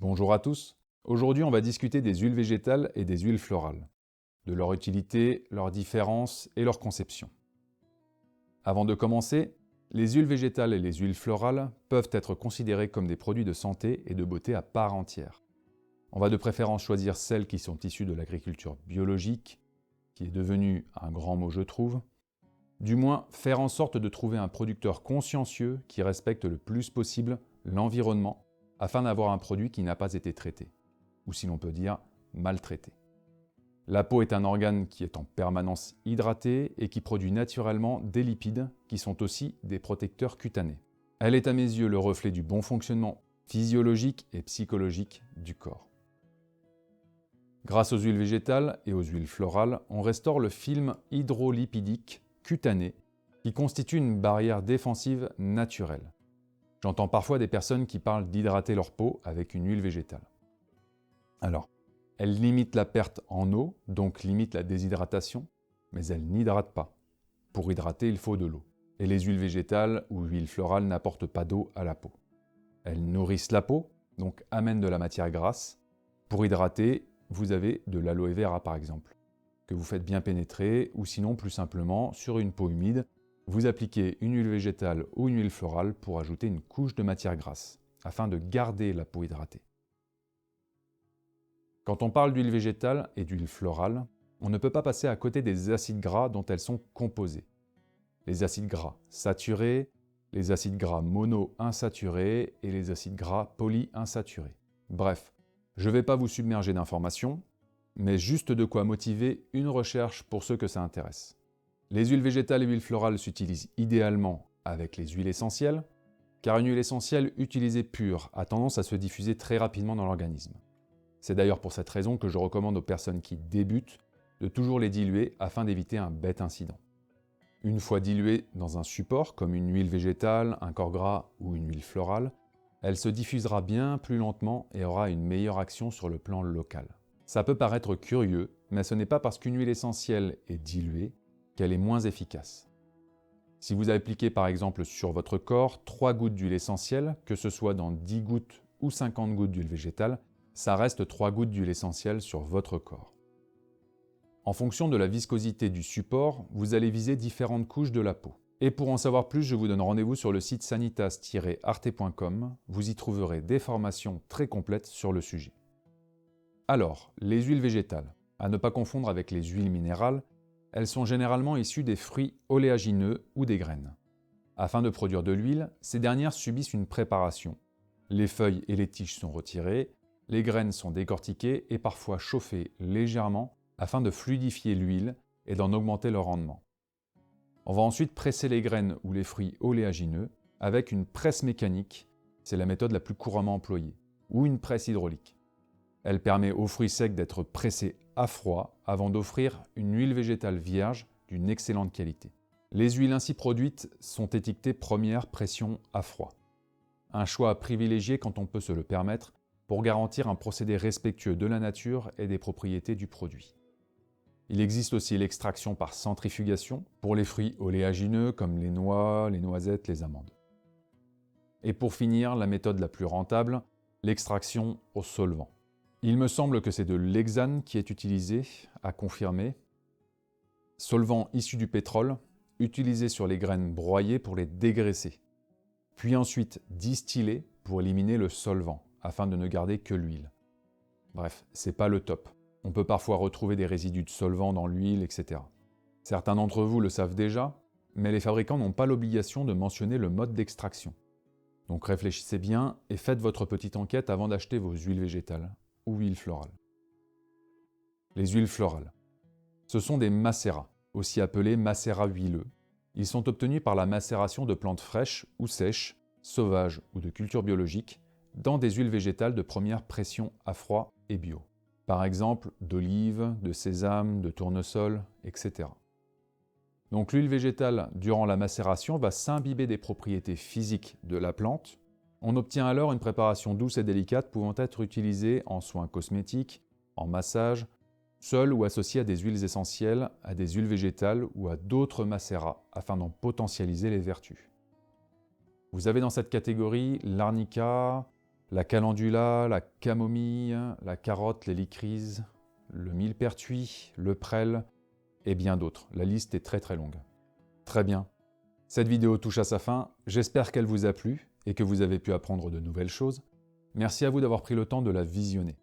Bonjour à tous. Aujourd'hui, on va discuter des huiles végétales et des huiles florales, de leur utilité, leurs différences et leur conception. Avant de commencer, les huiles végétales et les huiles florales peuvent être considérées comme des produits de santé et de beauté à part entière. On va de préférence choisir celles qui sont issues de l'agriculture biologique, qui est devenu un grand mot je trouve. Du moins, faire en sorte de trouver un producteur consciencieux qui respecte le plus possible l'environnement afin d'avoir un produit qui n'a pas été traité, ou si l'on peut dire maltraité. La peau est un organe qui est en permanence hydraté et qui produit naturellement des lipides qui sont aussi des protecteurs cutanés. Elle est à mes yeux le reflet du bon fonctionnement physiologique et psychologique du corps. Grâce aux huiles végétales et aux huiles florales, on restaure le film hydrolipidique cutané qui constitue une barrière défensive naturelle. J'entends parfois des personnes qui parlent d'hydrater leur peau avec une huile végétale. Alors, elle limite la perte en eau, donc limite la déshydratation, mais elle n'hydrate pas. Pour hydrater, il faut de l'eau. Et les huiles végétales ou huiles florales n'apportent pas d'eau à la peau. Elles nourrissent la peau, donc amènent de la matière grasse. Pour hydrater, vous avez de l'aloe vera par exemple, que vous faites bien pénétrer, ou sinon plus simplement, sur une peau humide, vous appliquez une huile végétale ou une huile florale pour ajouter une couche de matière grasse, afin de garder la peau hydratée. Quand on parle d'huile végétale et d'huile florale, on ne peut pas passer à côté des acides gras dont elles sont composées. Les acides gras saturés, les acides gras monoinsaturés et les acides gras polyinsaturés. Bref, je ne vais pas vous submerger d'informations, mais juste de quoi motiver une recherche pour ceux que ça intéresse. Les huiles végétales et huiles florales s'utilisent idéalement avec les huiles essentielles, car une huile essentielle utilisée pure a tendance à se diffuser très rapidement dans l'organisme. C'est d'ailleurs pour cette raison que je recommande aux personnes qui débutent de toujours les diluer afin d'éviter un bête incident. Une fois diluée dans un support comme une huile végétale, un corps gras ou une huile florale, elle se diffusera bien plus lentement et aura une meilleure action sur le plan local. Ça peut paraître curieux, mais ce n'est pas parce qu'une huile essentielle est diluée qu'elle est moins efficace. Si vous appliquez par exemple sur votre corps 3 gouttes d'huile essentielle, que ce soit dans 10 gouttes ou 50 gouttes d'huile végétale, ça reste 3 gouttes d'huile essentielle sur votre corps. En fonction de la viscosité du support, vous allez viser différentes couches de la peau. Et pour en savoir plus, je vous donne rendez-vous sur le site sanitas-arte.com, vous y trouverez des formations très complètes sur le sujet. Alors, les huiles végétales, à ne pas confondre avec les huiles minérales, elles sont généralement issues des fruits oléagineux ou des graines. Afin de produire de l'huile, ces dernières subissent une préparation. Les feuilles et les tiges sont retirées, les graines sont décortiquées et parfois chauffées légèrement afin de fluidifier l'huile et d'en augmenter le rendement. On va ensuite presser les graines ou les fruits oléagineux avec une presse mécanique, c'est la méthode la plus couramment employée, ou une presse hydraulique. Elle permet aux fruits secs d'être pressés à froid avant d'offrir une huile végétale vierge d'une excellente qualité. Les huiles ainsi produites sont étiquetées première pression à froid. Un choix à privilégier quand on peut se le permettre pour garantir un procédé respectueux de la nature et des propriétés du produit. Il existe aussi l'extraction par centrifugation pour les fruits oléagineux comme les noix, les noisettes, les amandes. Et pour finir, la méthode la plus rentable, l'extraction au solvant. Il me semble que c'est de l'hexane qui est utilisé, à confirmer. Solvant issu du pétrole, utilisé sur les graines broyées pour les dégraisser. Puis ensuite distillé pour éliminer le solvant, afin de ne garder que l'huile. Bref, c'est pas le top. On peut parfois retrouver des résidus de solvant dans l'huile, etc. Certains d'entre vous le savent déjà, mais les fabricants n'ont pas l'obligation de mentionner le mode d'extraction. Donc réfléchissez bien et faites votre petite enquête avant d'acheter vos huiles végétales ou huiles florales. Les huiles florales. Ce sont des macérats, aussi appelés macérats huileux. Ils sont obtenus par la macération de plantes fraîches ou sèches, sauvages ou de culture biologique, dans des huiles végétales de première pression à froid et bio. Par exemple, d'olive, de sésame, de tournesol, etc. Donc l'huile végétale, durant la macération, va s'imbiber des propriétés physiques de la plante. On obtient alors une préparation douce et délicate pouvant être utilisée en soins cosmétiques, en massage, seule ou associée à des huiles essentielles, à des huiles végétales ou à d'autres macérats afin d'en potentialiser les vertus. Vous avez dans cette catégorie l'arnica, la calendula, la camomille, la carotte, l'hélicryse, le millepertuis, le prêle et bien d'autres. La liste est très très longue. Très bien. Cette vidéo touche à sa fin. J'espère qu'elle vous a plu et que vous avez pu apprendre de nouvelles choses. Merci à vous d'avoir pris le temps de la visionner.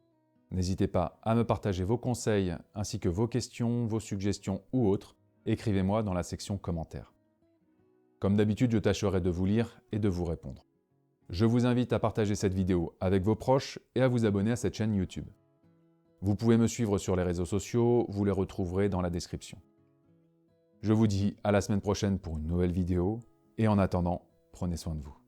N'hésitez pas à me partager vos conseils ainsi que vos questions, vos suggestions ou autres. Écrivez-moi dans la section commentaires. Comme d'habitude, je tâcherai de vous lire et de vous répondre. Je vous invite à partager cette vidéo avec vos proches et à vous abonner à cette chaîne YouTube. Vous pouvez me suivre sur les réseaux sociaux, vous les retrouverez dans la description. Je vous dis à la semaine prochaine pour une nouvelle vidéo et en attendant, prenez soin de vous.